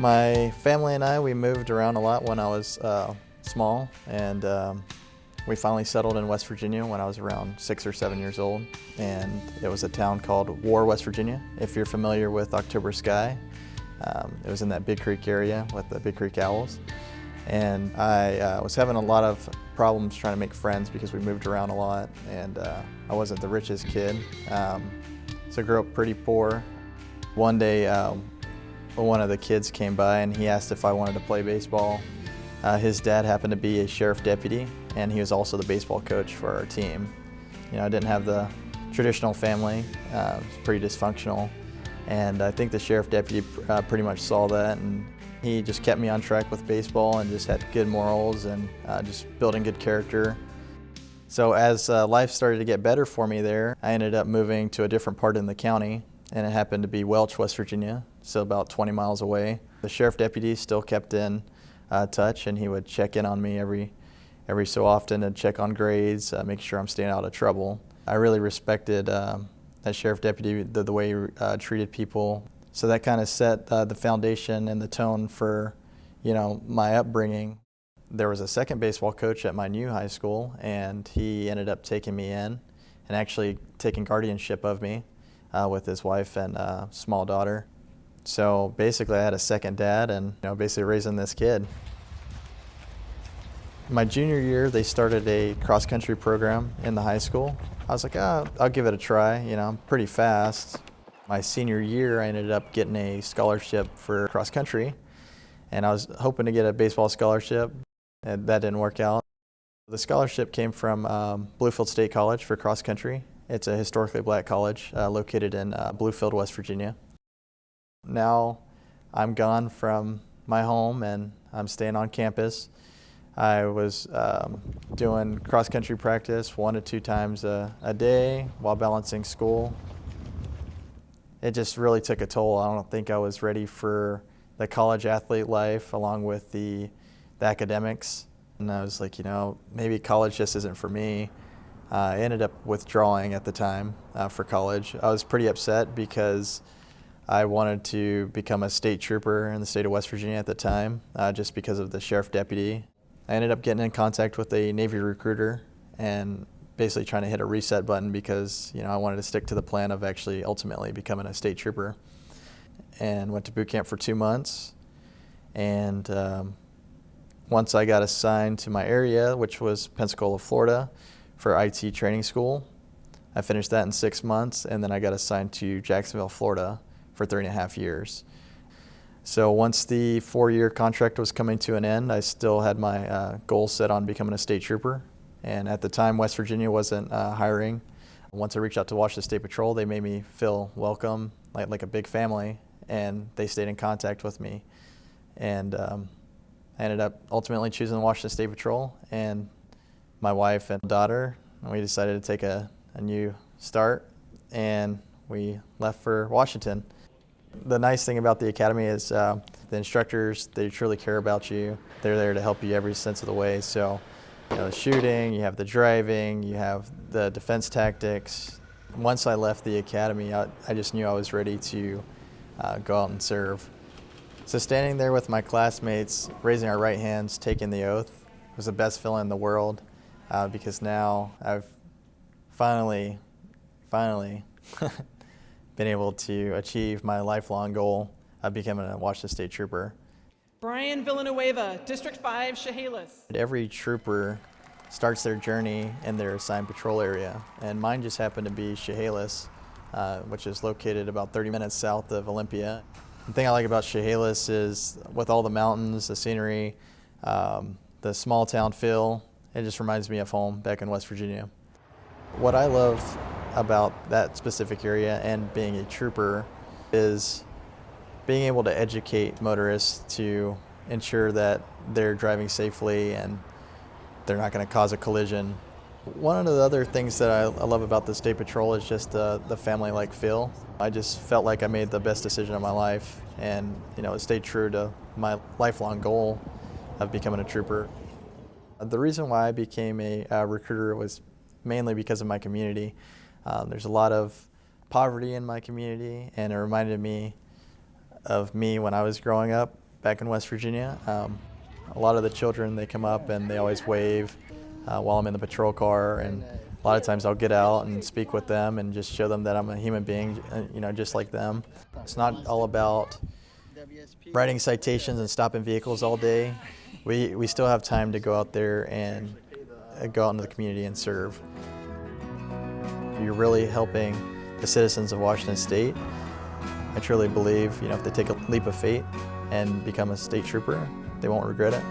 My family and I, we moved around a lot when I was small, and we finally settled in West Virginia when I was around 6 or 7 years old, and it was a town called War, West Virginia. If you're familiar with October Sky, it was in that Big Creek area with the Big Creek Owls. And I was having a lot of problems trying to make friends because we moved around a lot, and I wasn't the richest kid, so I grew up pretty poor. One day, one of the kids came by and he asked if I wanted to play baseball. His dad happened to be a sheriff deputy, and he was also the baseball coach for our team. You know, I didn't have the traditional family. It was pretty dysfunctional, and I think the sheriff deputy pretty much saw that, and he just kept me on track with baseball and just had good morals and just building good character. So as life started to get better for me there, I ended up moving to a different part in the county, and it happened to be Welch, West Virginia, so about 20 miles away. The sheriff deputy still kept in touch, and he would check in on me every so often and check on grades, make sure I'm staying out of trouble. I really respected that sheriff deputy, the way he treated people. So that kind of set the foundation and the tone for, you know, my upbringing. There was a second baseball coach at my new high school, and he ended up taking me in and actually taking guardianship of me with his wife and small daughter. So basically I had a second dad and, you know, basically raising this kid. My junior year, they started a cross-country program in the high school. I was like, oh, I'll give it a try. You know, I'm pretty fast. My senior year, I ended up getting a scholarship for cross-country, and I was hoping to get a baseball scholarship, and that didn't work out. The scholarship came from Bluefield State College for cross-country. It's a historically black college located in Bluefield, West Virginia. Now I'm gone from my home and I'm staying on campus. I was doing cross-country practice 1 to 2 times a day while balancing school. It just really took a toll. I don't think I was ready for the college athlete life along with the academics. And I was like, you know, maybe college just isn't for me. I ended up withdrawing at the time for college. I was pretty upset because I wanted to become a state trooper in the state of West Virginia at the time, just because of the sheriff deputy. I ended up getting in contact with a Navy recruiter and basically trying to hit a reset button because, you know, I wanted to stick to the plan of actually ultimately becoming a state trooper. And went to boot camp for 2 months. And once I got assigned to my area, which was Pensacola, Florida, for IT training school, I finished that in 6 months, and then I got assigned to Jacksonville, Florida, for 3.5 years. So once the 4-year contract was coming to an end, I still had my goal set on becoming a state trooper. And at the time, West Virginia wasn't hiring. Once I reached out to Washington State Patrol, they made me feel welcome, like a big family, and they stayed in contact with me. And I ended up ultimately choosing the Washington State Patrol, and my wife and daughter, and we decided to take a new start, and we left for Washington. The nice thing about the academy is the instructors, they truly care about you. They're there to help you every sense of the way. So, you know, the shooting, you have the driving, you have the defense tactics. Once I left the academy, I just knew I was ready to go out and serve. So standing there with my classmates, raising our right hands, taking the oath, was the best feeling in the world because now I've finally been able to achieve my lifelong goal of becoming a Washington State Trooper. Bryan Villanueva, District 5, Chehalis. Every trooper starts their journey in their assigned patrol area, and mine just happened to be Chehalis, which is located about 30 minutes south of Olympia. The thing I like about Chehalis is with all the mountains, the scenery, the small town feel, it just reminds me of home back in West Virginia. What I love about that specific area and being a trooper is being able to educate motorists to ensure that they're driving safely and they're not going to cause a collision. One of the other things that I love about the State Patrol is just the family-like feel. I just felt like I made the best decision of my life, and, you know, stayed true to my lifelong goal of becoming a trooper. The reason why I became a recruiter was mainly because of my community. There's a lot of poverty in my community, and it reminded me of me when I was growing up. back in West Virginia. A lot of the children, they come up and they always wave while I'm in the patrol car, and a lot of times I'll get out and speak with them and just show them that I'm a human being, just like them. It's not all about writing citations and stopping vehicles all day. We still have time to go out there and go out into the community and serve. You're really helping the citizens of Washington State. I truly believe, if they take a leap of faith and become a state trooper, they won't regret it.